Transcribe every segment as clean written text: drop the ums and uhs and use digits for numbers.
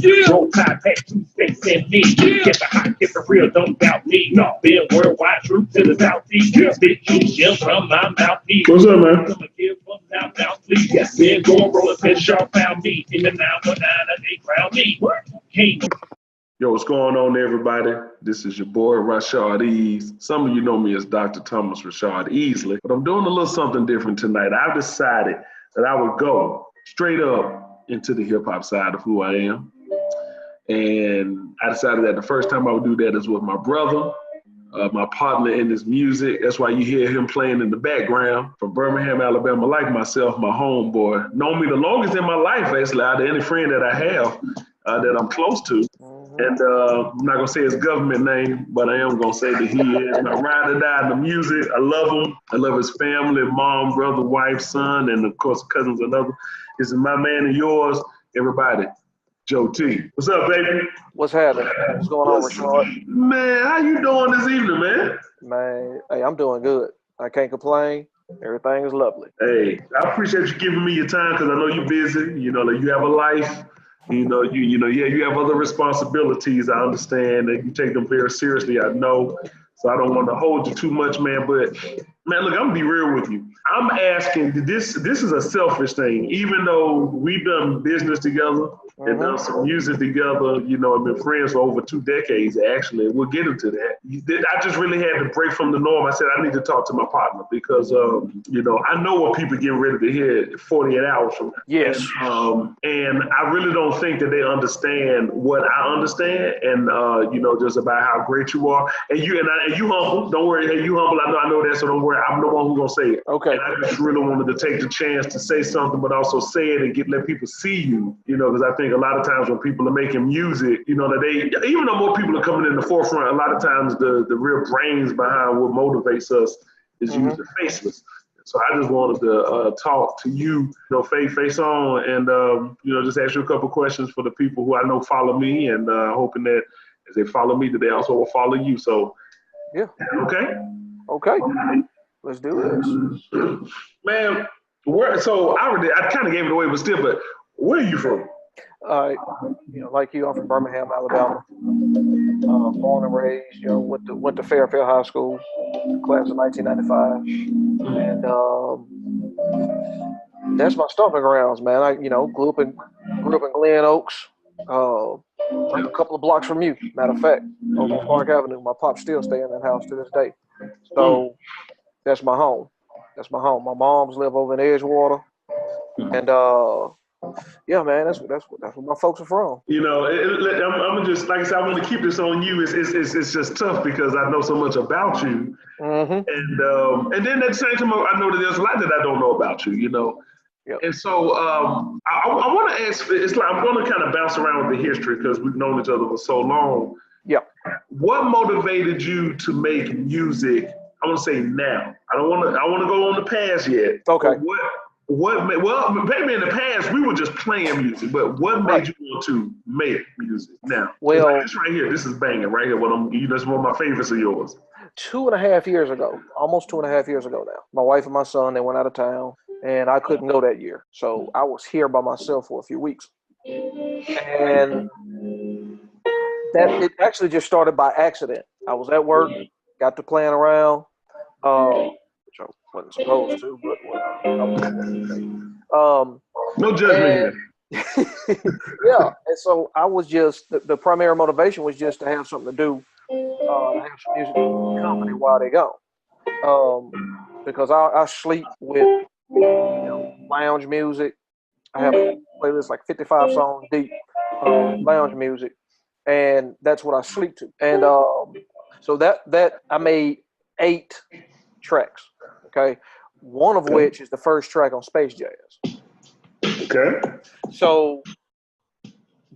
Yeah. Roll Tide, pack 2 states and me. Yeah. Get the hot, get the real, don't doubt me. No, been worldwide troops to the southeast. Yeah. Stick you shell from my mouthpiece. What's up, man? Gonna give them now, please. Yes, been going rolling since y'all found me. In the 919, they crown me. King. Yo, what's going on, everybody? This is your boy, Rashad Ease. Some of you know me as Dr. Thomas Rashad Easley, but I'm doing a little something different tonight. I've decided that I would go straight up into the hip-hop side of who I am. And I decided that the first time I would do that is with my brother, my partner in this music. That's why you hear him playing in the background from Birmingham, Alabama, like myself, my homeboy. Known me the longest in my life, actually, out of any friend that I have that I'm close to. And I'm not going to say his government name, but I am going to say that he is my ride or die in the music. I love him. I love his family, mom, brother, wife, son, and of course, cousins and others. This is my man and yours, everybody. Joe T. What's up, baby? What's happening? What's going on, Rashad? Man, how you doing this evening, man? Man, hey, I'm doing good. I can't complain. Everything is lovely. Hey, I appreciate you giving me your time because I know you're busy. You know, like you have a life. You have other responsibilities. I understand that you take them very seriously. I know. So I don't want to hold you too much, man. But man, look, I'm gonna be real with you. I'm asking. This is a selfish thing. Even though we've done business together and done some music together, you know, I've been friends for over 2 decades. Actually, we'll get into that. I just really had to break from the norm. I said I need to talk to my partner because, you know, I know what people getting ready to hear 48 hours from now. Yes. And I really don't think that they understand what I understand, and you know, just about how great you are, and you humble. Don't worry, hey, you humble. I know that, so don't worry. I'm the one who's gonna say it. Okay. And I just really wanted to take the chance to say something, but also say it and let people see you. You know, because I think a lot of times when people are making music, you know, that even though more people are coming in the forefront, a lot of times the real brains behind what motivates us is usually faceless. So I just wanted to talk to you, you know, face on, and you know, just ask you a couple questions for the people who I know follow me, and hoping that as they follow me, that they also will follow you. So, yeah, okay, let's do this, man. So I kind of gave it away, but where are you from? You know, like you, I'm from Birmingham, Alabama. Born and raised, you know, went to Fairfield High School, class of 1995, and that's my stomping grounds, man. I, you know, grew up in Glen Oaks, like a couple of blocks from you. Matter of fact, over on Park Avenue. My pops still stay in that house to this day. So that's my home. That's my home. My mom's live over in Edgewater, and yeah, man, that's where my folks are from. You know, I'm just, like I said, I want to keep this on you. It's just tough because I know so much about you, and then at the same time, I know that there's a lot that I don't know about you. You know, and so I want to ask. It's like I'm going to kind of bounce around with the history because we've known each other for so long. Yeah. What motivated you to make music? I want to say now. I want to go on the past yet. Okay. Well, maybe in the past we were just playing music, but what made you want to make music now? Well, this right here, this is banging right here. That's one of my favorites of yours. 2.5 years ago, almost 2.5 years ago now, my wife and my son, they went out of town, and I couldn't go that year. So I was here by myself for a few weeks. And it actually just started by accident. I was at work, got to playing around, which I wasn't supposed to, but no judgment here. Yeah, and so I was just, the primary motivation was just to have something to do, to have some music company while they go. Because I sleep with, you know, lounge music. I have a playlist like 55 songs deep, lounge music, and that's what I sleep to. And so that I made 8 tracks. Okay, one of which is the first track on Space Jazz. Okay. So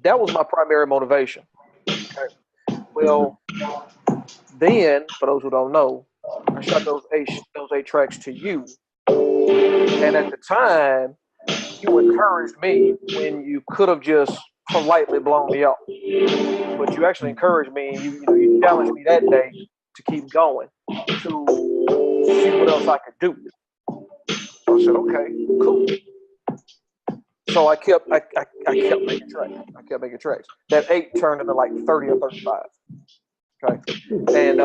that was my primary motivation. Okay. Well, then, for those who don't know, I shot those eight tracks to you, and at the time, you encouraged me when you could have just politely blown me off, but you actually encouraged me, and you challenged me that day to keep going, to see what else I could do. So I said, okay, cool. So I kept making tracks. I kept making tracks. That 8 turned into like 30 or 35. Okay. And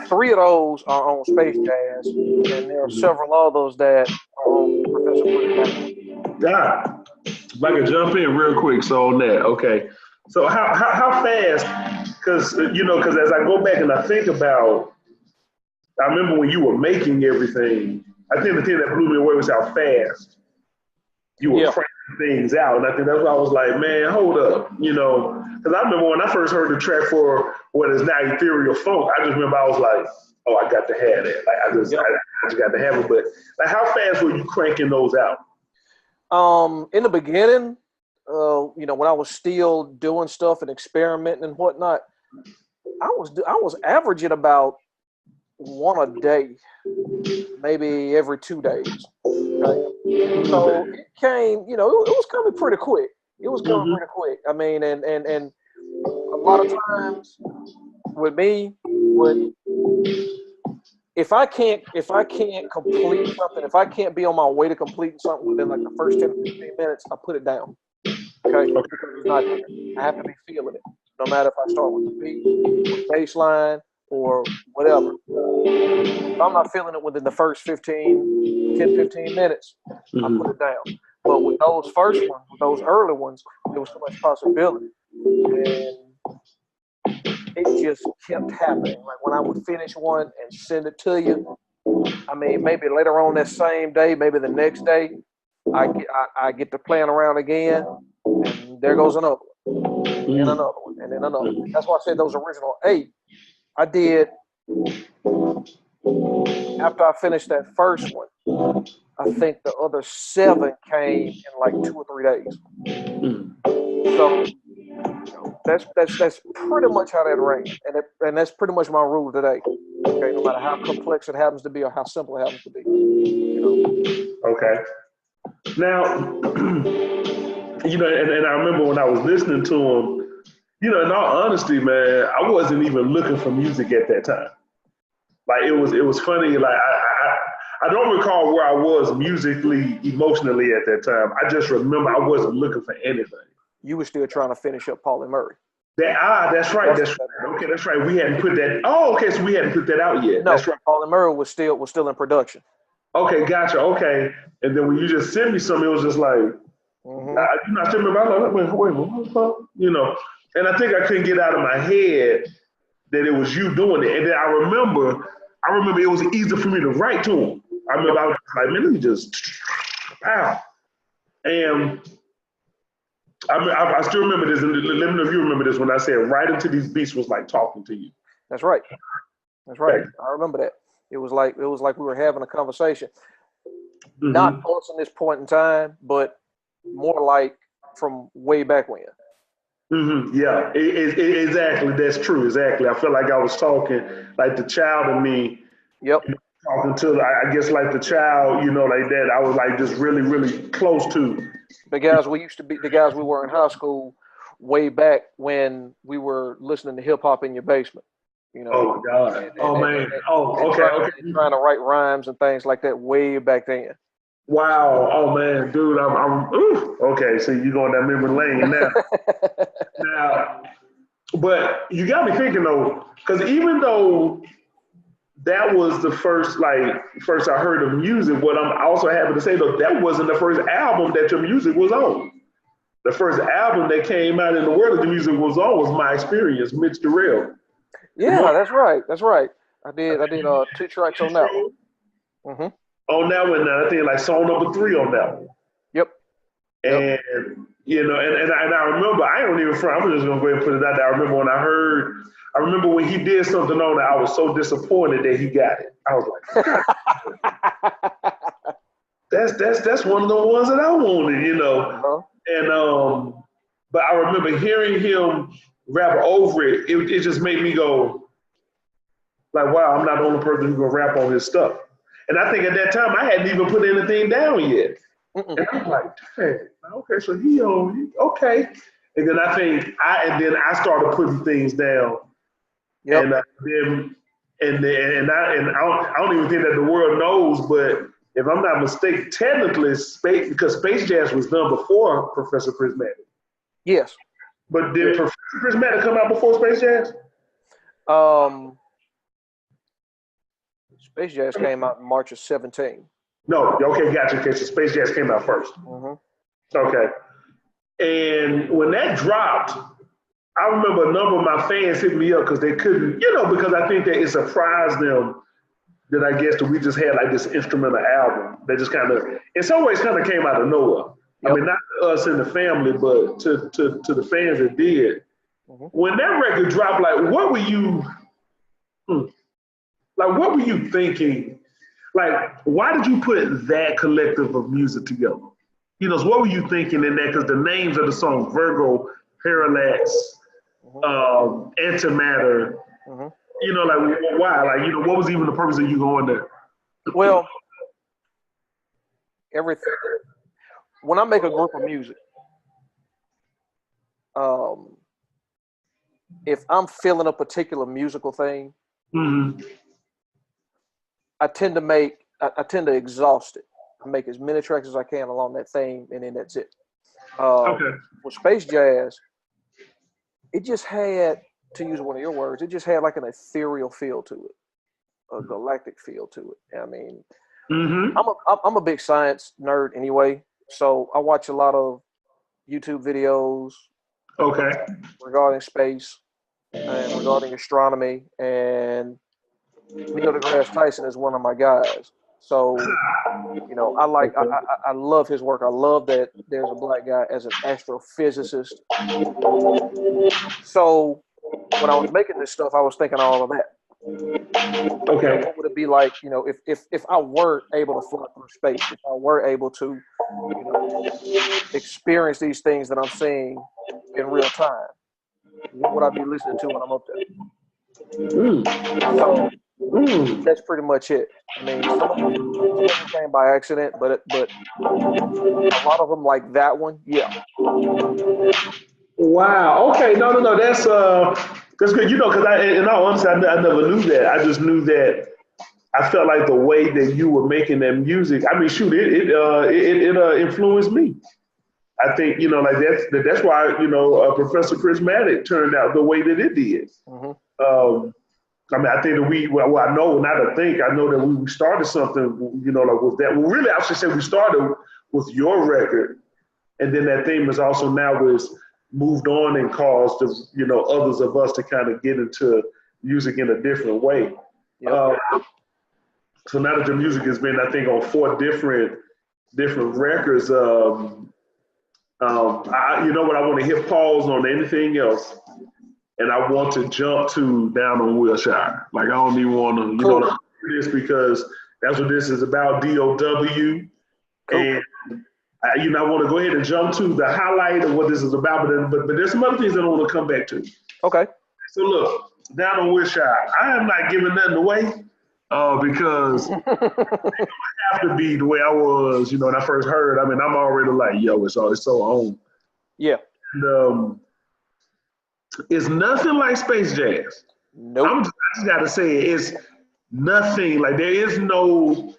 3 of those are on Space Jazz, and there are several others that are on Professor Put It Down. Yeah. If I could jump in real quick, so on that, okay. So how fast? Because because as I go back and I think about, I remember when you were making everything. I think the thing that blew me away was how fast you were cranking things out, and I think that's why I was like, man, hold up, because I remember when I first heard the track for what is now Ethereal Funk. I just remember I was like, oh, I got to have that. Like I just got to have it. But like, how fast were you cranking those out? In the beginning, when I was still doing stuff and experimenting and whatnot, I was averaging about 1 a day, maybe every 2 days. Okay? So it came, it was coming pretty quick. It was coming pretty quick. I mean, and a lot of times with me, if I can't complete something, if I can't be on my way to completing something within like the first 10 to 15 minutes, I put it down. Okay? Because it's not there. I have to be feeling it. No matter if I start with the beat, with bass line, or whatever. If I'm not feeling it within the first 10, 15 minutes, I put it down. But with those first ones, with those early ones, there was so much possibility. And it just kept happening. Like when I would finish one and send it to you, I mean, maybe later on that same day, maybe the next day, I get to playing around again, and there goes another one, and another one, and then another one. That's why I said those original 8. I did, after I finished that first one, I think the other 7 came in like 2 or 3 days. So that's pretty much how that ran, and that's pretty much my rule today. Okay, no matter how complex it happens to be or how simple it happens to be. Okay. Now, and I remember when I was listening to him. In all honesty, man, I wasn't even looking for music at that time. Like it was funny. Like I don't recall where I was musically, emotionally at that time. I just remember I wasn't looking for anything. You were still trying to finish up Paulie Murray. That's right. Okay, that's right. We hadn't put that. Oh, okay. So we hadn't put that out yet. No, that's right. Paulie Murray was still in production. Okay, gotcha. Okay, and then when you just sent me something, it was just like, I still remember. I was like, wait, what the fuck? And I think I couldn't get out of my head that it was you doing it. And then I remember it was easy for me to write to him. I remember I was like, man, let me just, wow. And I still remember this, and let me know if you remember this when I said writing to these beats was like talking to you. That's right. That's right. I remember that. It was like we were having a conversation. Not us in this point in time, but more like from way back when. Yeah, exactly. That's true. Exactly. I felt like I was talking like the child in me. Yep. Talking to, I guess, like the child, like that. I was like just really, really close to. The guys we were in high school way back when we were listening to hip hop in your basement. Oh my God. Okay. Trying to write rhymes and things like that way back then. Wow. Oh man, dude, I'm okay. So you going down memory lane now. Now, but you got me thinking though, because even though that was the first I heard of music, what I'm also happy to say though, that wasn't the first album that your music was on. The first album that came out in the world that the music was on was My Experience, Mitch Durrell. Yeah, that's right. I did 2 tracks on that one. On that one, I think like song number 3 on that one. Yep. And and I remember, I don't even front, I'm just gonna go ahead and put it out there. I remember when he did something on it, I was so disappointed that he got it. I was like, that's one of the ones that I wanted, And but I remember hearing him rap over it, it just made me go, like, wow, I'm not the only person who's gonna rap on his stuff. And I think at that time I hadn't even put anything down yet. And I'm like, dang, okay, so he okay. And then I started putting things down. Yep. And I don't even think that the world knows, but if I'm not mistaken, technically, because Space Jazz was done before Professor Prismatic. Yes. But did Professor Prismatic come out before Space Jazz? Space Jazz came out in March of 17. No. Okay, gotcha. Okay, so Space Jazz came out 1st. Mm-hmm. Okay. And when that dropped, I remember a number of my fans hit me up because they couldn't, because I think that it surprised them that I guess that we just had like this instrumental album that just kind of, in some ways, kind of came out of nowhere. Yep. I mean, not to us in the family, but to the fans that did. Mm-hmm. When that record dropped, like, what were you thinking? Like, why did you put that collective of music together? So what were you thinking in that? Because the names of the songs, Virgo, Parallax, Antimatter, like, why? Like, what was even the purpose of you going there? Well, everything. When I make a group of music, if I'm feeling a particular musical thing, mm-hmm. I tend to exhaust it. I make as many tracks as I can along that theme, and then that's it. Okay. With Space Jazz, it just had, to use one of your words, it just had like an ethereal feel to it, a galactic feel to it. I mean, mm-hmm. I'm a big science nerd anyway, so I watch a lot of YouTube videos. Okay. Regarding space and regarding astronomy, and Neil deGrasse Tyson is one of my guys. So, I love his work. I love that there's a black guy as an astrophysicist. So when I was making this stuff, I was thinking all of that. Okay. What would it be like, if I were able to fly through space, if I were able to, experience these things that I'm seeing in real time, what would I be listening to when I'm up there? So that's pretty much it. I mean, some of them came by accident, but a lot of them, like that one, yeah. Wow. Okay. No. That's good. Because in all honesty, I never knew that. I just knew that. I felt like the way that you were making that music. I mean, shoot, it influenced me. I think like that's why Professor Prismatic turned out the way that it did. Mm-hmm. I mean, I think that I know that we started something, like with that. Well, really, I should say we started with your record, and then that theme is also now was moved on and caused others of us to kind of get into music in a different way. Yep. So now that your music has been, I think, on 4 different records. I want to hit pause on anything else. And I want to jump to Down on Wilshire. Like, I don't even want to, do this because that's what this is about, DOW. Cool. And, I want to go ahead and jump to the highlight of what this is about, but there's some other things that I want to come back to. Okay. So look, Down on Wilshire, I am not giving nothing away because it have to be the way I was, when I first heard. I mean, I'm already like, yo, it's so on. Yeah. And, it's nothing like Space Jazz. Nope. I just got to say it's nothing. Like, there is no,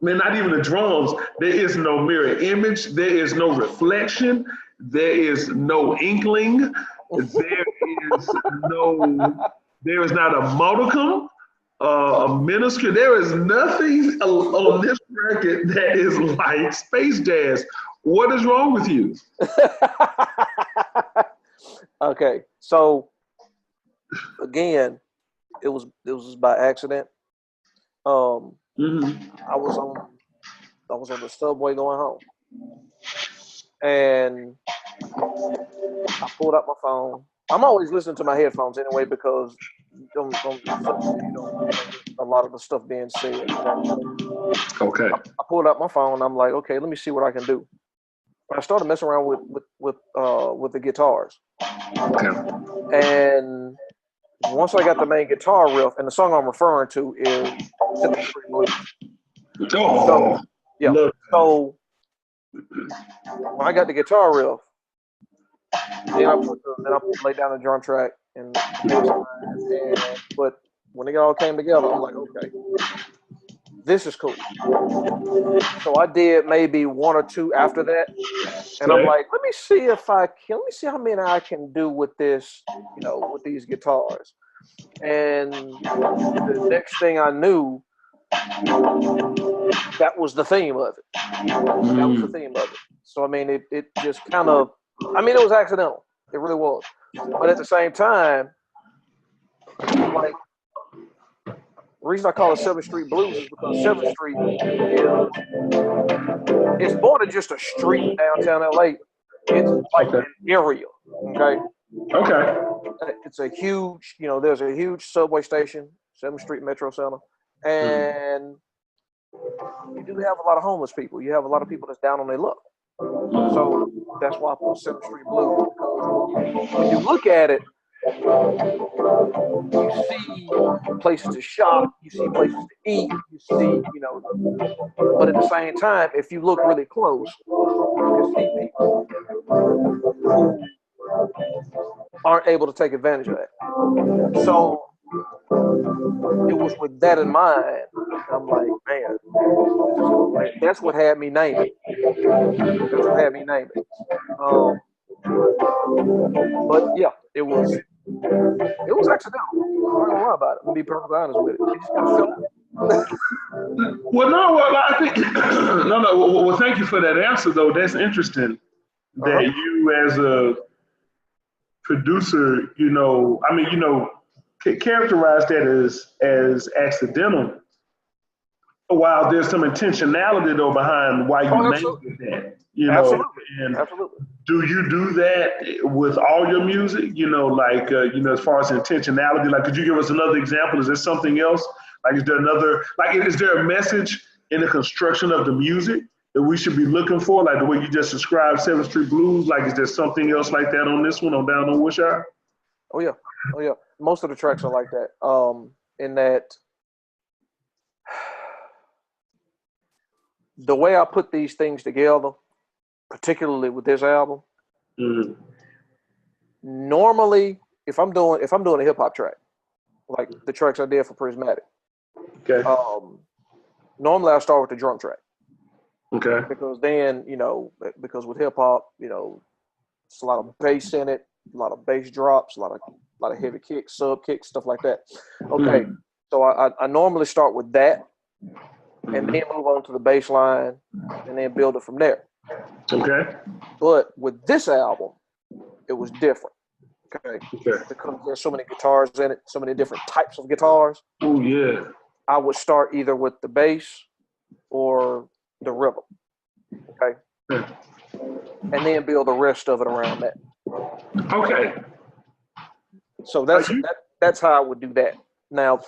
not even the drums. There is no mirror image. There is no reflection. There is no inkling. There is not a modicum, a minuscule. There is nothing on this record that is like Space Jazz. What is wrong with you? Okay, so again, it was by accident. Mm-hmm. I was on the subway going home, and I pulled up my phone. I'm always listening to my headphones anyway because a lot of the stuff being said. Okay. I pulled up my phone. I'm like, okay, let me see what I can do. I started messing around with the guitars. Okay. And once I got the main guitar riff, and the song I'm referring to is Sympathy for You Blues. Oh. So, yeah. So when I got the guitar riff, then I laid down the drum track but when it all came together, I'm like, okay, this is cool. So I did maybe one or two after that, and I'm like, let me see how many I can do with this, with these guitars. And the next thing I knew, that was the theme of it. That was the theme of it. So I mean, it just kind of, it was accidental. It really was. But at the same time, like, the reason I call it 7th Street Blues is because 7th Street it's more than just a street in downtown LA. It's like an area. Okay. Okay. It's a huge, there's a huge subway station, 7th Street Metro Center, and you do have a lot of homeless people. You have a lot of people that's down on their luck. So that's why I put 7th Street Blues. Because when you look at it, you see places to shop, you see places to eat, you see, but at the same time, if you look really close, you can see people who aren't able to take advantage of that. So it was with that in mind, I'm like, man, that's what had me name it. That's what had me name it. But yeah, it was accidental. I'm not gonna lie about it. I'm gonna be perfectly honest with it. It just kind of felt. Well, I think no. Well, thank you for that answer, though. That's interesting. That you, as a producer, characterize that as accidental. While there's some intentionality though behind why you named it that. Absolutely. And Absolutely. do you do that with all your music? As far as intentionality, like, could you give us another example? Is there something else? Like, is there a message in the construction of the music that we should be looking for? Like the way you just described 7th Street Blues, like, is there something else like that on this one, on Down on Wilshire? Oh yeah. Most of the tracks are like that. In that the way I put these things together, particularly with this album, normally if I'm doing a hip hop track, like the tracks I did for Prismatic, normally I start with the drum track. Okay. Because then, because with hip hop, it's a lot of bass in it, a lot of bass drops, a lot of heavy kicks, sub kicks, stuff like that. Okay. So I normally start with that and then move on to the bass line and then build it from there. Okay. But with this album, it was different. Okay. Because there's so many guitars in it, so many different types of guitars. Oh yeah. I would start either with the bass or the rhythm. Okay. And then build the rest of it around that. Okay. So that's how I would do that. Now,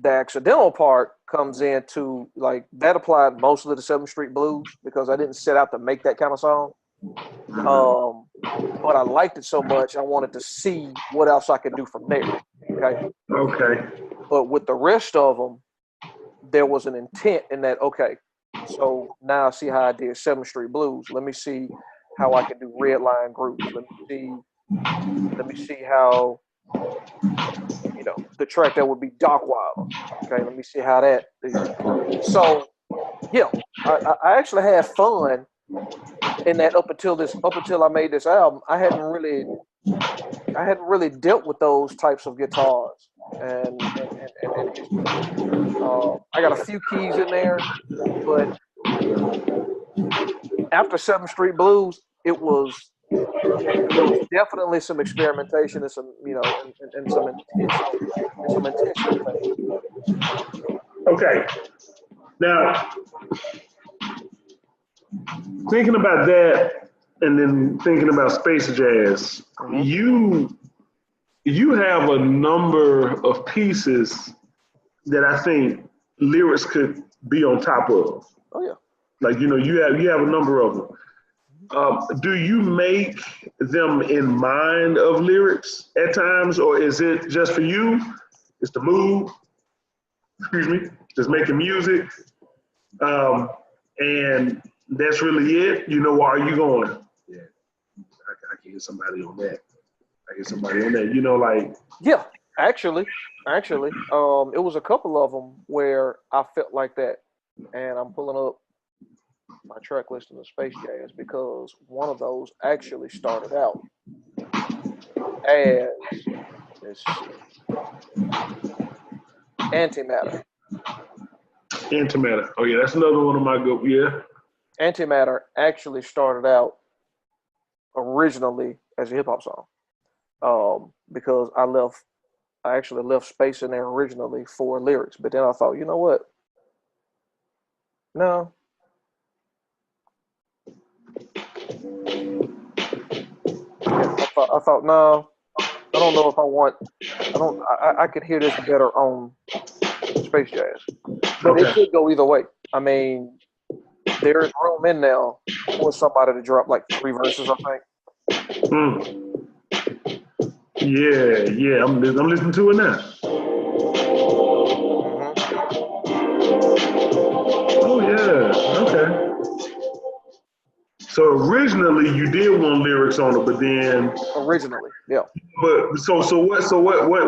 the accidental part comes into, like, that applied mostly to 7th Street Blues because I didn't set out to make that kind of song. But I liked it so much, I wanted to see what else I could do from there. Okay. But with the rest of them, there was an intent in that, okay, so now I see how I did 7th Street Blues. Let me see how I can do Redline Groups. Let me see how, the track that would be Dockweiler. Okay, let me see how that is. So, yeah, I actually had fun in that up until I made this album. I hadn't really dealt with those types of guitars, and I got a few keys in there, but after 7th Street Blues, it was definitely some experimentation and some, and some intention. Okay. Now, thinking about that, and then thinking about Space Jazz, you have a number of pieces that I think lyrics could be on top of. Oh yeah. Like, you have a number of them. Do you make them in mind of lyrics at times, or is it just for you? It's the mood. Just making music, and that's really it. Why are you going? Yeah, I can get somebody on that. Like. Yeah. Actually, it was a couple of them where I felt like that, and I'm pulling up my track list in the Space Jazz because one of those actually started out as, let's see, Antimatter. Antimatter. Oh yeah, that's another one of my good. Yeah. Antimatter actually started out originally as a hip hop song, because I actually left space in there originally for lyrics, but then I thought, you know what? No. Yeah, I thought no. I don't know if I want. I don't. I could hear this better on Space Jazz, but it Okay. could go either way. I mean, there is room in now for somebody to drop like 3 verses. I think. Mm. Yeah, yeah. I'm listening to it now. Oh yeah. Okay. So originally you did want lyrics on it, but then Originally, yeah. but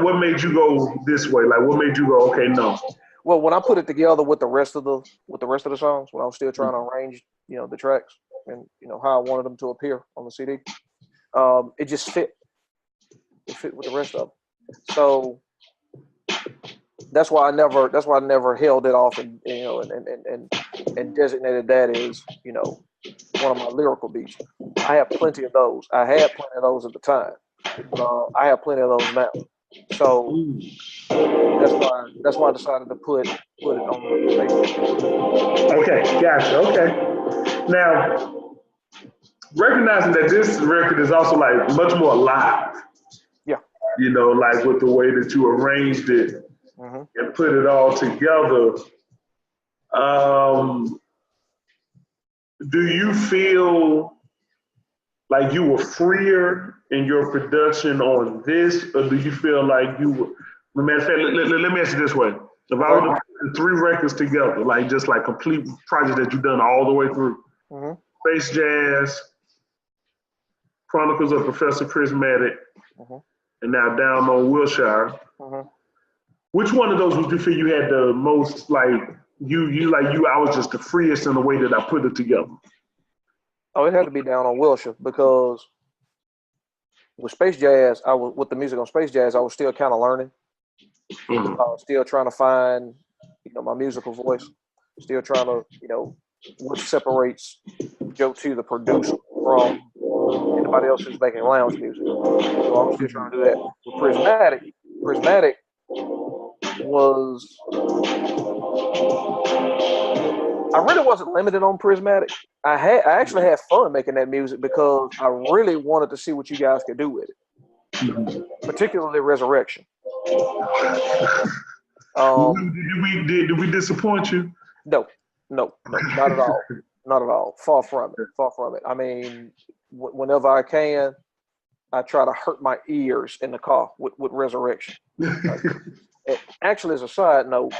what made you go this way? Like what made you go, okay, no. Well, when I put it together with the rest of the songs, when I was still trying to arrange, the tracks and how I wanted them to appear on the CD, it just fit. It fit with the rest of them. So that's why I never held it off and designated that as one of my lyrical beats. I have plenty of those. I had plenty of those at the time. I have plenty of those now. So that's why I decided to put it on the Facebook. Okay, gotcha. Okay. Now, recognizing that this record is also like much more alive. Yeah. Like with the way that you arranged it and put it all together. Do you feel like you were freer in your production on this, or do you feel like you were? Matter of fact, let me ask you this way: if I were to put 3 records together, like just like complete projects that you've done all the way through, Space Jazz, Chronicles of Professor Prismatic, and now Down on Wilshire. Which one of those would you feel you had the most like I was just the freest in the way that I put it together? Oh, it had to be Down on Wilshire because with Space Jazz, with the music on Space Jazz, I was still kind of learning. Still trying to find, my musical voice. Still trying to, what separates Joe T, the producer, from anybody else who's making lounge music. So I was still trying to do that. With Prismatic was, I really wasn't limited on Prismatic. I actually had fun making that music because I really wanted to see what you guys could do with it, particularly Resurrection. Did we disappoint you? No, not at all. Not at all. Far from it. I mean, whenever I can, I try to hurt my ears in the car with Resurrection. Actually, as a side note,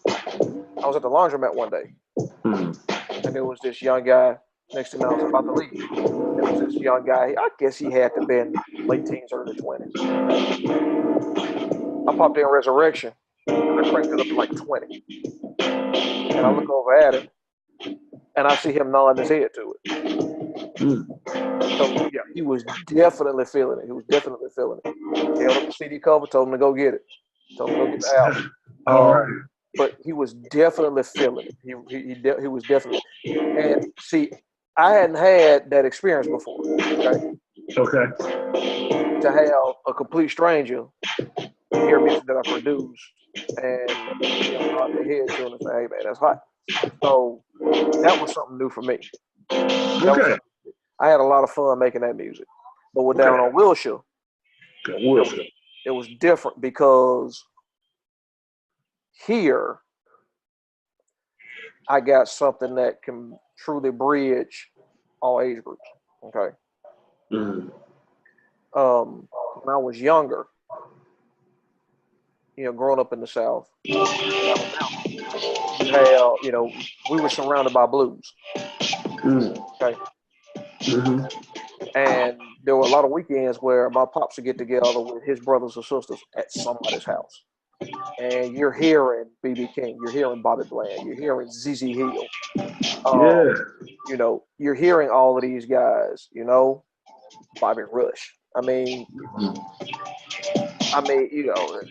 I was at the laundromat one day, and there was this young guy next to me. I was about to leave. There was this young guy. I guess he had to have been late teens, early 20s. I popped in Resurrection, and I cranked it up to like 20. And I look over at him, and I see him nodding his head to it. So, yeah, he was definitely feeling it. He held up the CD cover, told him to go get it. Told him to go get the album. All right. But he was definitely feeling it. He was definitely. And see, I hadn't had that experience before. Okay. To have a complete stranger hear music that I produced and nod their head to and say, "Hey man, that's hot." So that was something new for me. Okay. I had a lot of fun making that music. But with Down on Wilshire, it was different because here I got something that can truly bridge all age groups. Okay. When I was younger, growing up in the South, we were surrounded by blues. Okay. And there were a lot of weekends where my pops would get together with his brothers or sisters at somebody's house. And you're hearing B.B. King, you're hearing Bobby Bland, you're hearing Z.Z. Hill. Yeah. You know, you're hearing all of these guys, you know, Bobby Rush. I mean, you know,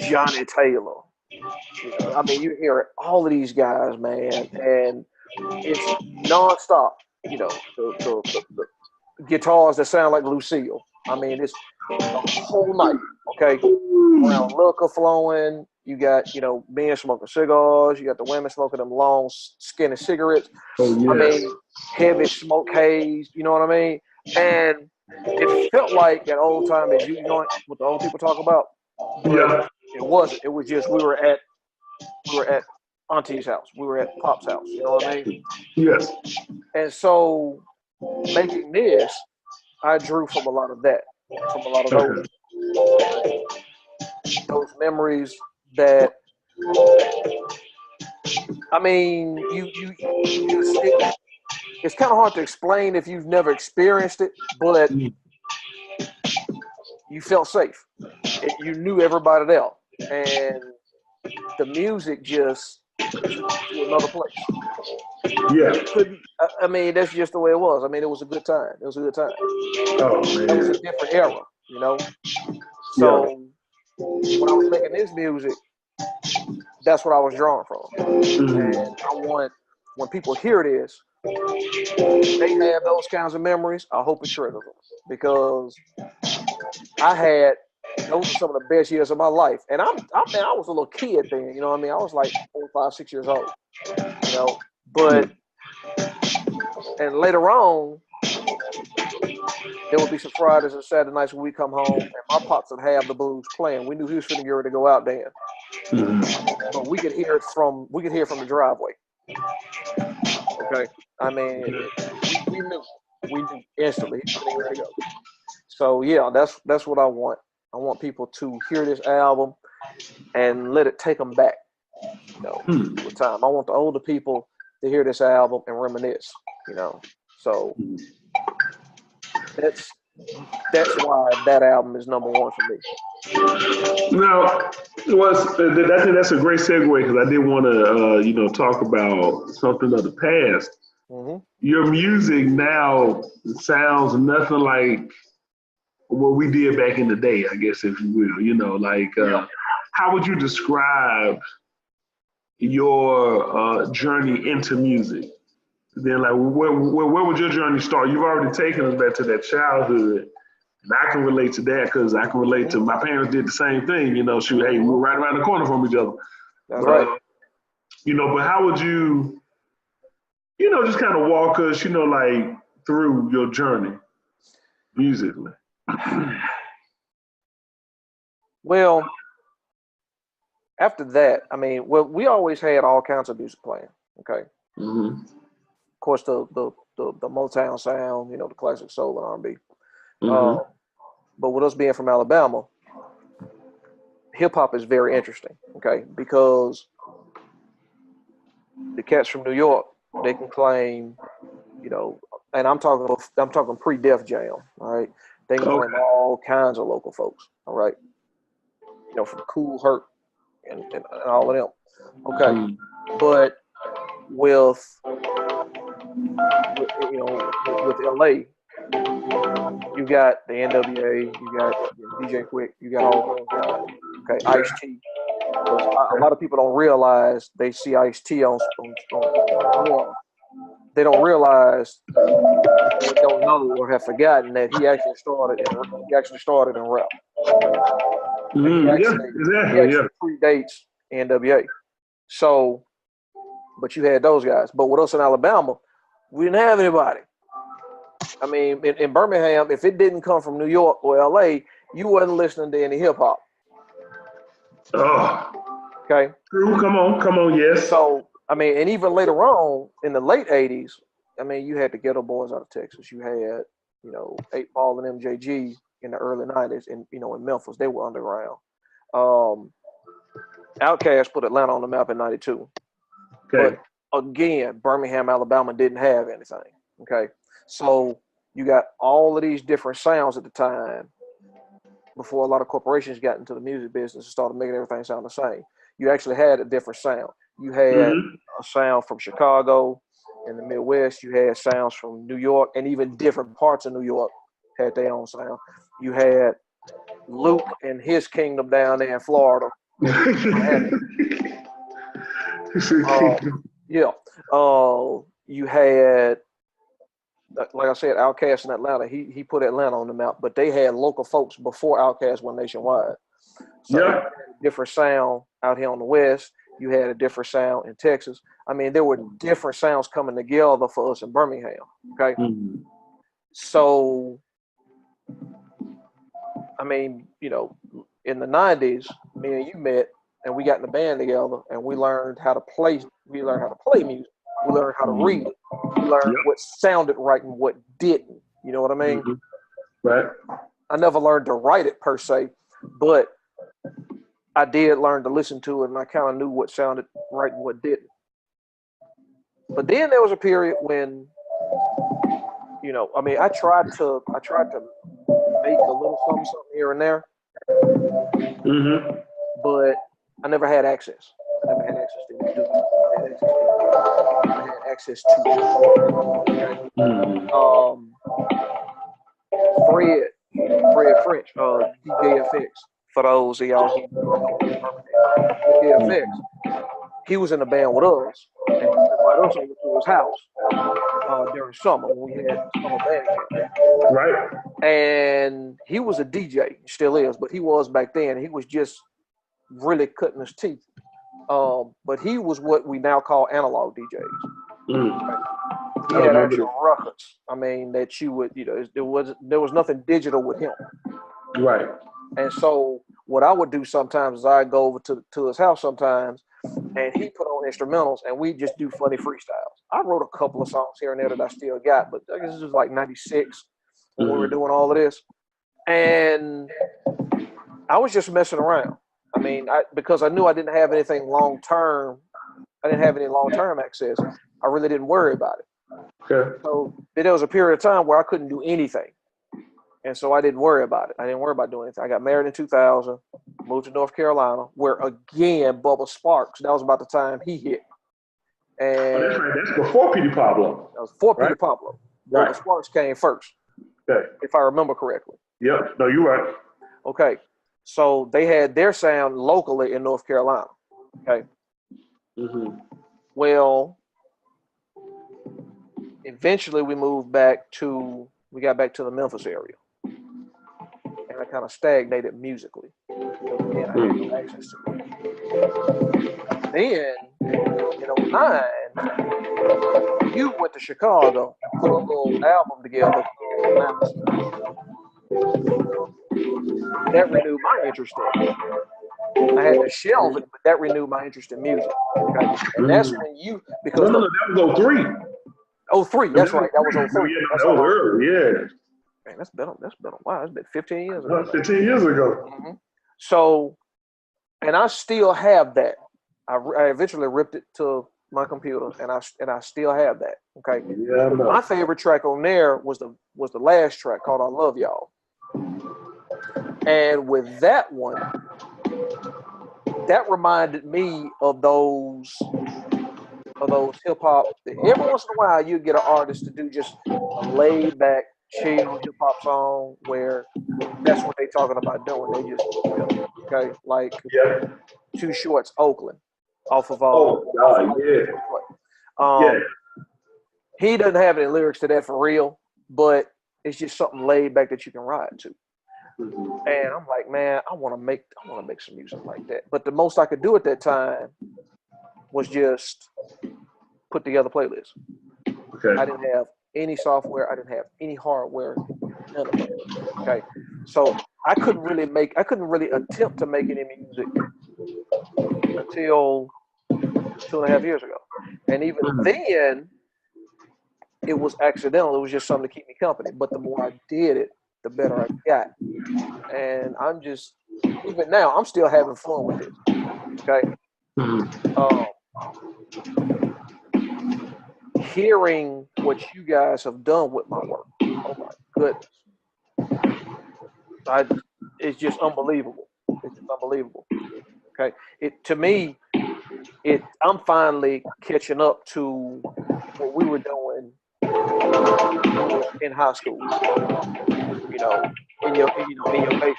Johnny Taylor. You know, I mean, you hear all of these guys, man, and it's nonstop. You know, the guitars that sound like Lucille. I mean, it's the whole night. Okay, brown liquor flowing. You got, you know, men smoking cigars. You got the women smoking them long, skinny cigarettes. Oh, yeah. I mean, heavy smoke haze. You know what I mean? And it felt like that old time as you joint, what the old people talk about. Yeah. It wasn't. It was just we were at Auntie's house. We were at Pop's house. You know what I mean? Yes. And so making this, I drew from a lot of that, from a lot of those memories that, I mean, it's kind of hard to explain if you've never experienced it, but you felt safe. You knew everybody there, and the music just to another place. Yeah. I mean, that's just the way it was. I mean, it was a good time. It was a good time. Oh, man. It was a different era, you know? So when I was making this music, that's what I was drawing from. And I want, when people hear this, they have those kinds of memories. I hope it triggers them, because those are some of the best years of my life. And I was a little kid then, you know what I mean? I was like 4, 5, 6 years old, you know? But, and later on, there would be some Fridays and Saturday nights when we come home, and my pops would have the blues playing. We knew he was finna get ready to go out then. But we could hear it from the driveway. Okay? I mean, we knew instantly he was finna get ready to go. So yeah, that's what I want. I want people to hear this album and let it take them back, you know, with time. I want the older people to hear this album and reminisce, you know. So that's why that album is number one for me. Now, I think that's a great segue, because I did want to, talk about something of the past. Mm-hmm. Your music now sounds nothing like what we did back in the day, I guess, if you will. How would you describe your journey into music? Then, like, where would your journey start? You've already taken us back to that childhood, and I can relate to that, because I can relate to my parents did the same thing. You know, shoot, hey, we were right around the corner from each other. That's right. But how would you, just kind of walk us, like, through your journey musically? Well, after that, I mean, we always had all kinds of music playing. Okay. Mm-hmm. Of course, the Motown sound, the classic soul and R&B. Mm-hmm. But with us being from Alabama, hip hop is very interesting. Okay, because the cats from New York, they can claim, and I'm talking pre-Def Jam. All right, they can claim all kinds of local folks. All right, from Kool Herc and all of them. Okay, but with LA, you got the NWA, you got DJ Quick, you got all those guys. Okay, Ice-T. A lot of people don't realize, they see Ice-T on they don't realize, or don't know, or have forgotten that he actually started in rap. He actually predates NWA. So, but you had those guys. But with us in Alabama, we didn't have anybody. I mean, in Birmingham, if it didn't come from New York or LA, you wasn't listening to any hip hop. Oh. Okay. True. Come on, yes. So, I mean, and even later on in the late 80s, I mean, you had the Ghetto Boys out of Texas. You had, 8 Ball and MJG in the early 90s, and in Memphis, they were underground. Outkast put Atlanta on the map in 92. Okay. But again, Birmingham, Alabama didn't have anything. Okay. So you got all of these different sounds at the time before a lot of corporations got into the music business and started making everything sound the same. You actually had a different sound. You had a sound from Chicago in the Midwest. You had sounds from New York, and even different parts of New York had their own sound. You had Luke and his kingdom down there in Florida. You had, like I said, Outkast in Atlanta. He put Atlanta on the map, but they had local folks before Outkast went nationwide. So you had a different sound out here on the West. You had a different sound in Texas. I mean, there were different sounds coming together for us in Birmingham. Okay. So, I mean, you know, in the 90s, me and you met and we got in the band together and we learned how to play. We learned how to play music. We learned how to read it. We learned what sounded right and what didn't. You know what I mean? Right. I never learned to write it per se, but I did learn to listen to it, and I kind of knew what sounded right and what didn't. But then there was a period when, you know, I mean, I tried to make a little something here and there, but I never had access. I never had access to do it. I had access to Fred French, DJ FX. For those of y'all who know DJ FX, he was in the band with us, and he invited us over to his house during summer when we had summer band camp. Right. And he was a DJ, still is, but he was back then. He was just really cutting his teeth. But he was what we now call analog DJs. He had actual records. I mean, that you would, you know, there was nothing digital with him. Right. And so what I would do sometimes is I'd go over to his house sometimes, and he put on instrumentals, and we just do funny freestyles. I wrote a couple of songs here and there that I still got, but I guess this was like 96 when we were doing all of this. And I was just messing around. I mean, because I knew I didn't have anything long-term. I didn't have any long-term access. I really didn't worry about it. Okay. So there was a period of time where I couldn't do anything. And so I didn't worry about it. I didn't worry about doing anything. I got married in 2000, moved to North Carolina, where again, Bubba Sparks, that was about the time he hit. And that's right. That's before Petey Pablo. That was before Petey Pablo. Bubba Sparks came first, if I remember correctly. Yep. No, you're right. Okay. So they had their sound locally in North Carolina. Okay. Well, eventually we got back to the Memphis area. And I kind of stagnated musically. Again, I had no access to it. Then, in 2009, you went to Chicago and put a little album together. That renewed my interest in it. I had to shelve it, but that renewed my interest in music. Okay? And that's when because that was 03. 03, that's right. That was 03. That was early, yeah. Man, that's been a while. It's been 15 years ago. 15 years ago. So, and I still have that. I eventually ripped it to my computer, and I still have that. Okay. Yeah. My favorite track on there was the last track called "I Love Y'all," and with that one, that reminded me of those hip hop. Every once in a while, you get an artist to do just a laid back, chill hip hop song where that's what they're talking about doing. They just like Too Short's Oakland off of He doesn't have any lyrics to that for real, but it's just something laid back that you can ride to. And I'm like, man, I want to make some music like that. But the most I could do at that time was just put together playlists. Okay. I didn't have any software. I didn't have any hardware. None of it. Okay. So I couldn't really attempt to make any music until 2.5 years ago. And even then, it was accidental. It was just something to keep me company. But the more I did it, the better I got. And I'm just, even now, I'm still having fun with it. Okay. Hearing what you guys have done with my work. Oh my goodness. It's just unbelievable. It's just unbelievable. Okay. To me, I'm finally catching up to what we were doing in high school. You know, in your basement.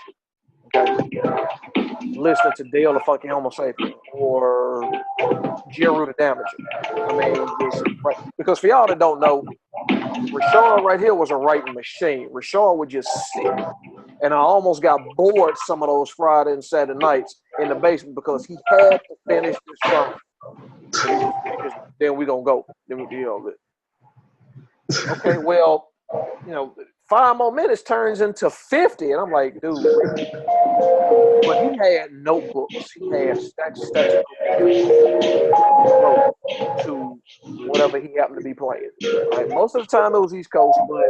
Okay. Listening to Dale the Funky Homo Sapien or Jeru the Damager. I mean, because for y'all that don't know, Rashawn right here was a writing machine. Rashawn would just sit. And I almost got bored some of those Friday and Saturday nights in the basement because he had to finish the song. Then we gonna go. Then we okay, well, 5 more minutes turns into 50, and I'm like, dude. But he had notebooks. He had stacks of wrote to whatever he happened to be playing. Right? Most of the time it was East Coast, but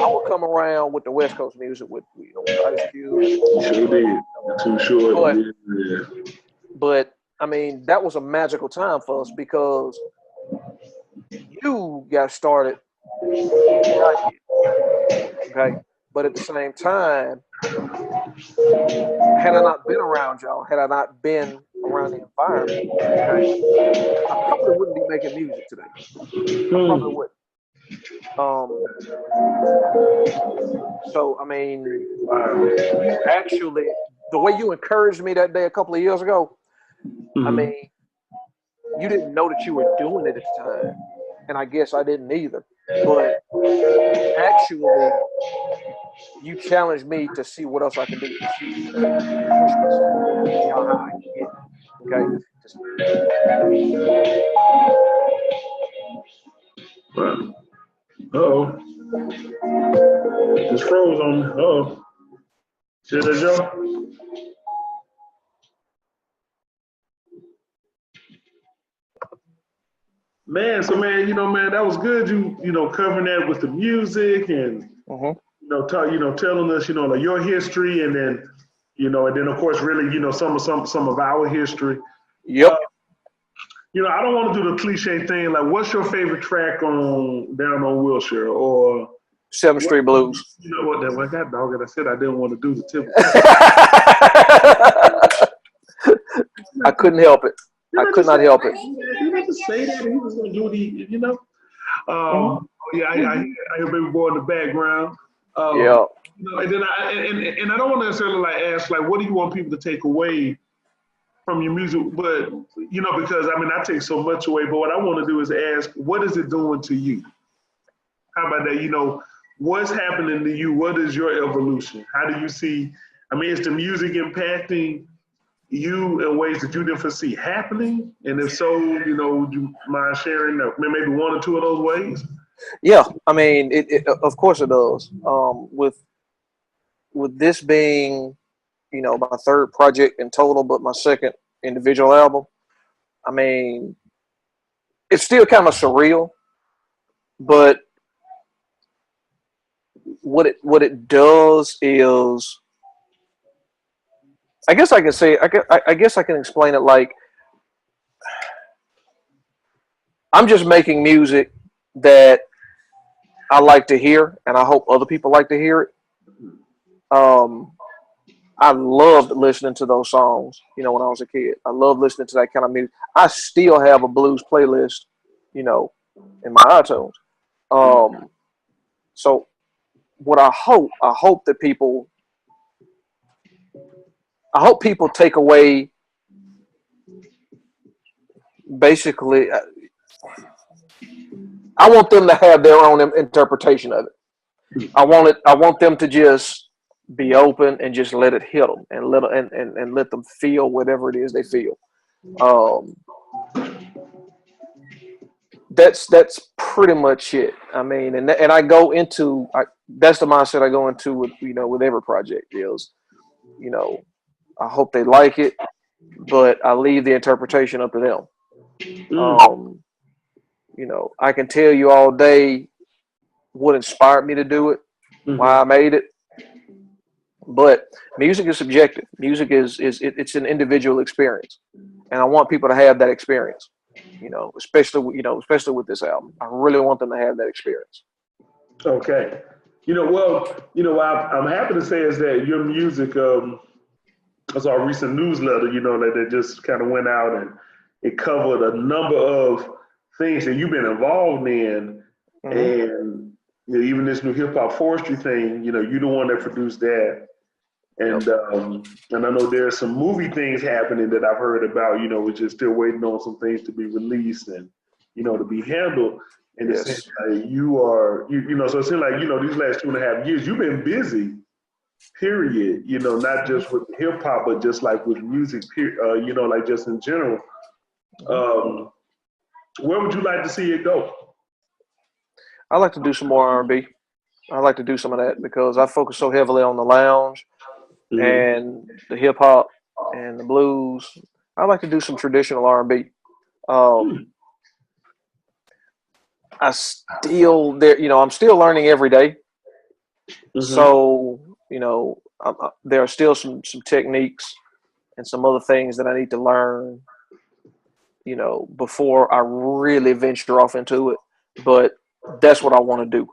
I would come around with the West Coast music with Ice Cube. Sure did. Too short. But I mean, that was a magical time for us because you got started. Okay. But at the same time, had I not been around y'all, had I not been around the environment, okay, I probably wouldn't be making music today. I probably wouldn't. So I mean, actually, the way you encouraged me that day a couple of years ago, I mean, you didn't know that you were doing it at the time, and I guess I didn't either. But actually, you challenged me to see what else I can do. To see how high I can get. Okay. Uh-oh. Just froze on me. Uh-oh. See that, Joe? Man, so man, that was good. You covering that with the music and telling us, like your history, and then, and then of course, really, some of our history. Yep. I don't want to do the cliche thing like, what's your favorite track on Down on Wilshire or 7th Street Blues? You know what? That dog, and I said I didn't want to do the tip. I couldn't help it. I could not help it. You have to say that. He was going to do the, Yeah, I hear baby boy in the background. Yeah. And then I don't want to necessarily like ask like, what do you want people to take away from your music? But because I take so much away. But what I want to do is ask, what is it doing to you? How about that? What's happening to you? What is your evolution? How do you see? Is the music impacting you in ways that you didn't foresee happening? And if so, would you mind sharing maybe one or two of those ways? Yeah, it of course it does. With this being, my 3rd project in total, but my 2nd individual album, it's still kind of surreal, but what it does is, I guess I can say, I guess I can explain it like, I'm just making music that I like to hear, and I hope other people like to hear it. I loved listening to those songs, when I was a kid. I love listening to that kind of music. I still have a blues playlist, in my iTunes. So what I hope that people take away, basically, I want them to have their own interpretation of it. I want them to just be open and just let it hit them and let them feel whatever it is they feel. That's pretty much it. And I go into that's the mindset I go into with with every project is, I hope they like it, but I leave the interpretation up to them. I can tell you all day what inspired me to do it, why I made it. But music is subjective. Music it's an individual experience, and I want people to have that experience. Especially with this album, I really want them to have that experience. Okay, I'm happy to say is that your music, I saw a recent newsletter, that just kind of went out and it covered a number of things that you've been involved in. Mhm. And even this new hip hop forestry thing, you're the one that produced that. And and I know there's some movie things happening that I've heard about, we're just still waiting on some things to be released and, to be handled. And it Yes. seems like so it seems like, these last 2.5 years, you've been busy, period, not just with hip hop, but just like with music, like just in general. Where would you like to see it go? I like to do some more R&B. I like to do some of that because I focus so heavily on the lounge and the hip hop and the blues. I like to do some traditional R&B. I still there. I'm still learning every day. So there are still some techniques and some other things that I need to learn. Before I really venture off into it. But that's what I want to do.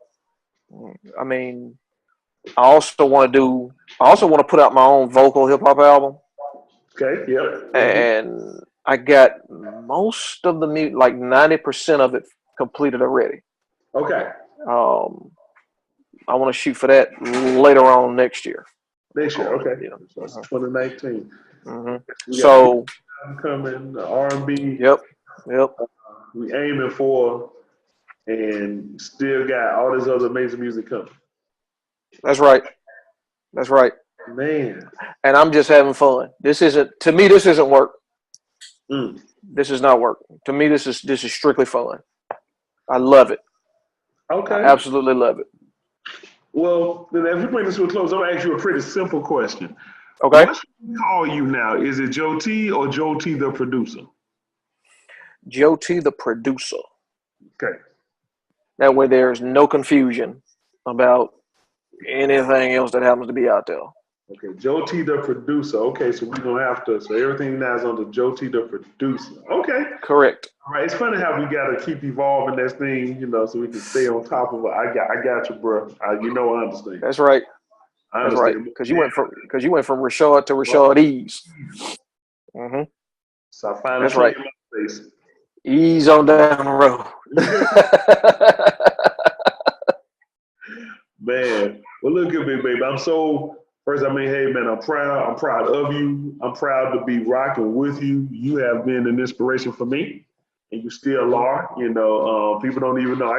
I mean, I also want to put out my own vocal hip hop album. Okay, yep. And I got most of the music, like 90% of it completed already. Okay. I want to shoot for that later on next year. Next year, okay. So it's 2019. So coming, the R&B. Yep. We aiming for, and still got all this other amazing music coming. That's right. Man. And I'm just having fun. This isn't work. This is not work. To me, this is strictly fun. I love it. Okay. I absolutely love it. Well, then as we bring this to a close, I'm going to ask you a pretty simple question. Okay. What should we call you now? Is it Joe T or Joe T the producer? Joe T the producer. Okay. That way there's no confusion about anything else that happens to be out there. Okay, Joe T the producer. Okay, so we're going to have to, so everything now is under Joe T the producer. Okay. Correct. All right, it's funny how we got to keep evolving this thing, so we can stay on top of it. I got you, bro. I understand. That's right. I understand. That's right. Because you went from Rashad to Rashad Ease. So I finally That's right. my face. Ease on down the road. Man, well, look at me, baby. Hey, man, I'm proud. I'm proud of you. I'm proud to be rocking with you. You have been an inspiration for me, and you still are. People don't even know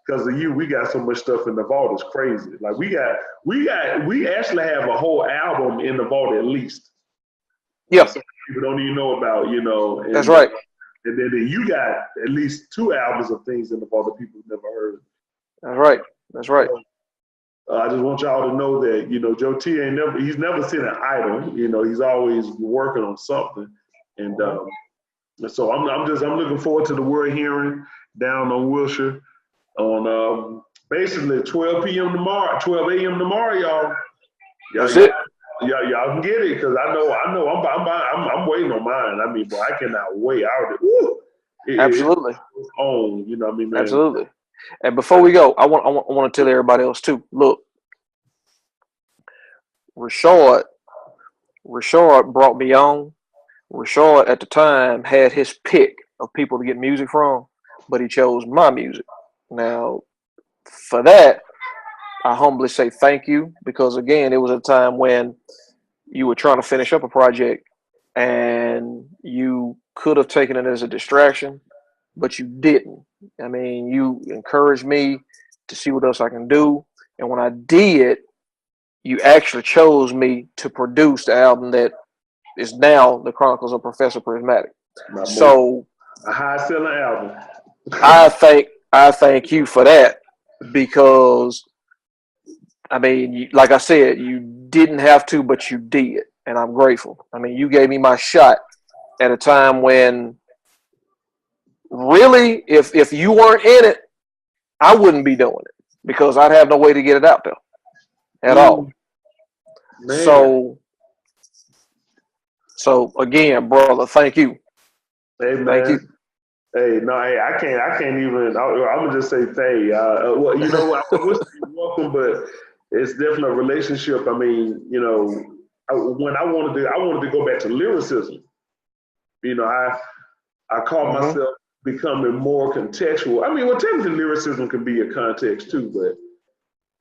because of you, we got so much stuff in the vault. It's crazy. Like we actually have a whole album in the vault at least. Yeah. People don't even know about, And, that's right. And then you got at least 2 albums of things in the vault that people have never heard. That's right. I just want y'all to know that, Joe T he's never seen an idol. He's always working on something. And so I'm looking forward to the World Hearing down on Wilshire on basically 12 a.m. tomorrow, y'all. That's it. Y'all can get it because I know I'm waiting on mine. I mean, boy, I cannot wait. Absolutely. It's on, what I mean, man. Absolutely. And before we go, I want to tell everybody else too. Look, Rashad brought me on. Rashad at the time had his pick of people to get music from, but he chose my music. Now, for that, I humbly say thank you because again, it was a time when you were trying to finish up a project and you could have taken it as a distraction, but you didn't. I mean, you encouraged me to see what else I can do. And when I did, you actually chose me to produce the album that is now The Chronicles of Professor Prismatic. So a high-selling album. I thank you for that because, I mean, like I said, you didn't have to, but you did. And I'm grateful. I mean, you gave me my shot at a time when really, if you weren't in it, I wouldn't be doing it because I'd have no way to get it out there at all. Man. So again, brother, thank you. Hey, man. Thank you. Hey, no, hey, I can't even. I'm gonna just say, hey, well, you know, I wish you welcome, but it's definitely a relationship. I mean, you know, when I wanted to go back to lyricism. You know, I call Mm-hmm. myself becoming more contextual. I mean, well, technically lyricism can be a context too, but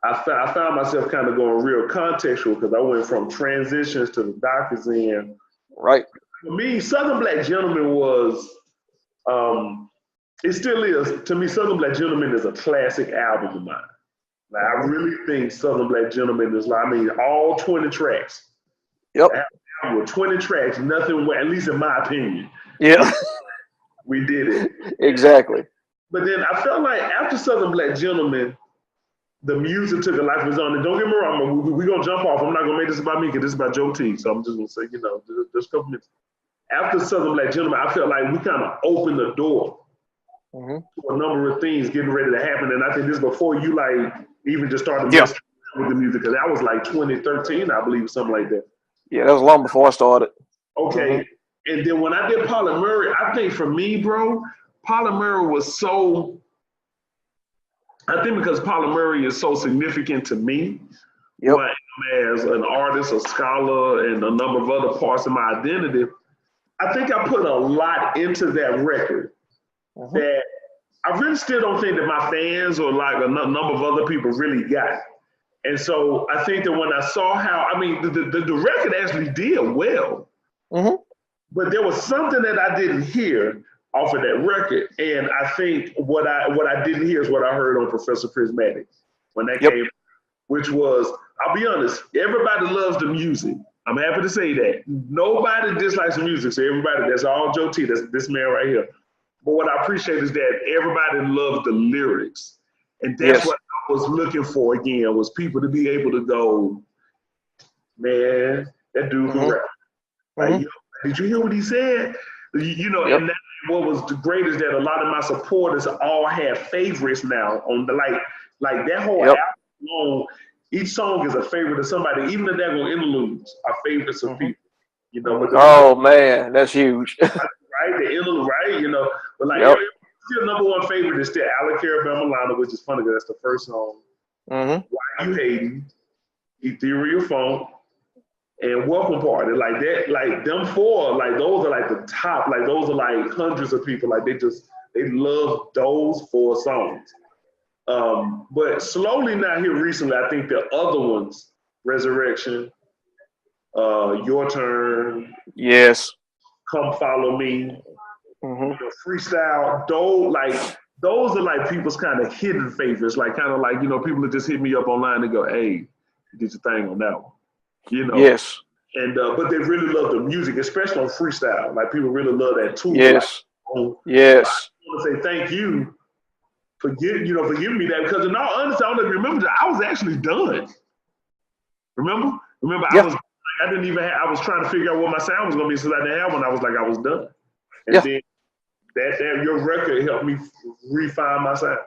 I found myself kind of going real contextual because I went from transitions to the Doctor's End. Right. For me, Southern Black Gentleman was, it still is, to me, Southern Black Gentleman is a classic album of mine. Like, I really think Southern Black Gentleman is like, I mean, all 20 tracks. Yep. With 20 tracks, nothing, at least in my opinion. Yeah. We did it. Exactly. But then I felt like after Southern Black Gentleman, the music took a life of its own. And don't get me wrong, we're going to jump off. I'm not going to make this about me because this is about Joe T. So I'm just going to say, you know, just a couple minutes. After Southern Black Gentleman, I felt like we kind of opened the door to a number of things getting ready to happen. And I think this is before you like even just started messing with the music, because that was like 2013, I believe, something like that. Yeah, that was long before I started. Okay. And then when I did Paula Murray, I think for me, bro, Paula Murray was so, I think because Paula Murray is so significant to me, but as an artist, a scholar, and a number of other parts of my identity, I think I put a lot into that record that I really still don't think that my fans or like a number of other people really got. And so I think that when I saw how, I mean, the record actually did well, but there was something that I didn't hear off of that record. And I think what I didn't hear is what I heard on Professor Prismatic when that came, which was, I'll be honest, everybody loves the music. I'm happy to say that. Nobody dislikes the music. So everybody, that's all Joe T, that's this man right here. But what I appreciate is that everybody loved the lyrics. And that's what I was looking for again, was people to be able to go, man, that dude can rap. Like, yo, did you hear what he said? You know, and that, what was the great is that a lot of my supporters all have favorites now on the like that whole album alone. Each song is a favorite of somebody, even if they're going interludes are favorites of people. You know, but man, that's huge. Right, the interlude, right? You know, but like still number one favorite is still Alec Carabel Milano, which is funny because that's the first song. Why You Hating, Ethereal Funk, and Welcome Party. Like that, like them four, like those are like the top, like those are like hundreds of people. Like they love those four songs. But slowly now here recently, I think the other ones, Resurrection, Your Turn, Come Follow Me, you know, Freestyle, those are like people's kind of hidden favorites, like kind of like, you know, people that just hit me up online and go, hey, you did your thing on that one. You know? And but they really love the music, especially on Freestyle. Like people really love that too. Like, I want to say thank you for giving me that, because in all honesty, I don't know if you remember that I was actually done. Remember? I didn't even I was trying to figure out what my sound was gonna be, so I didn't have one. I was like, I was done. And then that your record helped me refine my sound.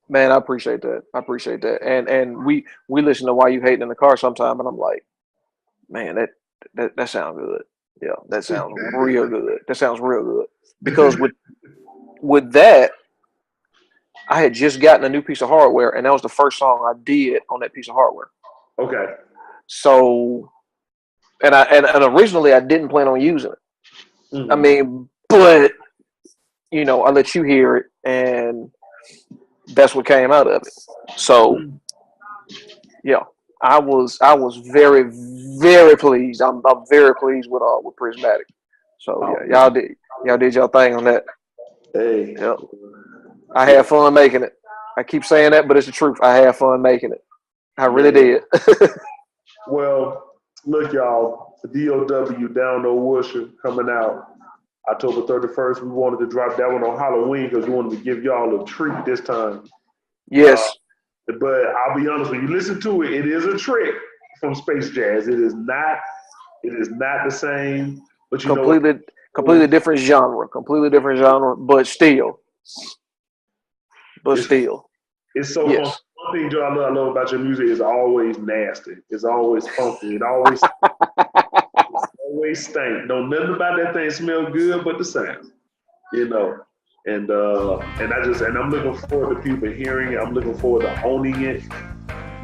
Man, I appreciate that. And we listen to Why You Hating in the car sometime, and I'm like, man, that sounds good. Yeah, that sounds real good. That sounds real good. Because with that, I had just gotten a new piece of hardware, and that was the first song I did on that piece of hardware. Okay. So, and originally I didn't plan on using it. I mean, but you know, I let you hear it, and that's what came out of it. So, yeah, I was very, very pleased. I'm very pleased with Prismatic. So y'all did y'all thing on that. Hey, I had fun making it. I keep saying that, but it's the truth. I had fun making it. I really did. Well, look, y'all, the DOW Down No Worship coming out October 31st. We wanted to drop that one on Halloween because we wanted to give y'all a treat this time. Yes. But I'll be honest, when you listen to it, it is a trick from Space Jazz. It is not the same. But you completely different genre. Completely different genre, but still. It's so fun. One thing, Joe, I love about your music is always nasty. It's always funky. It always stank. Don't nothing about that thing smell good but the sound. you know. And I'm looking forward to people hearing it. I'm looking forward to owning it.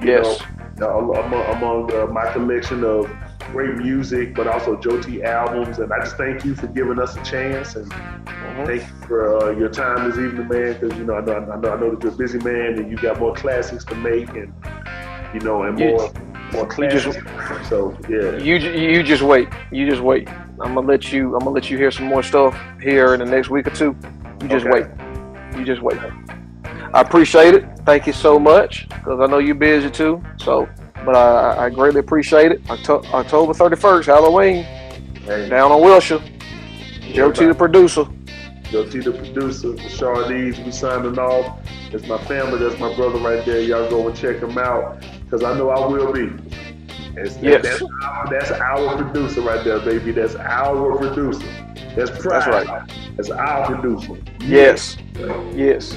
Yes. Among my collection of great music, but also Joe T albums. And I just thank you for giving us a chance, and thank you for your time this evening, man. Because I know that you're a busy man, and you got more classics to make, and more classics. So yeah. You just wait. You just wait. I'm gonna let you hear some more stuff here in the next week or two. You just wait. You just wait. I appreciate it. Thank you so much, because I know you're busy too. So, but I greatly appreciate it. October 31st, Halloween, down on Wilshire. Joe T, the producer. Joe T, the producer. Shardees, we signing off. That's my family. That's my brother right there. Y'all go and check him out, because I know I will be. That's our producer right there, baby. That's our producer. That's Pride. That's right. That's our producer. Yes. Yes.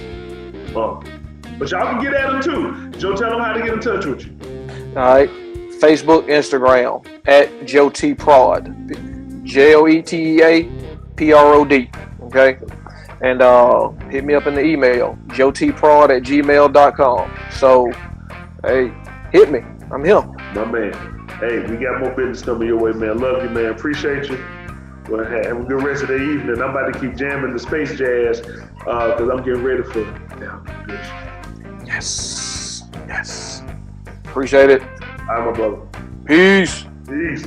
But y'all can get at him too. Joe, tell them how to get in touch with you. All right. Facebook, Instagram at Joe T Prod. JoeTeaProd. Okay. And hit me up in the email, joetprod@gmail.com. So, hey, hit me. I'm him. My man. Hey, we got more business coming your way, man. Love you, man. Appreciate you. Well, have a good rest of the evening. I'm about to keep jamming the space jazz because I'm getting ready for Yes. Appreciate it. All right, my brother. Peace. Peace.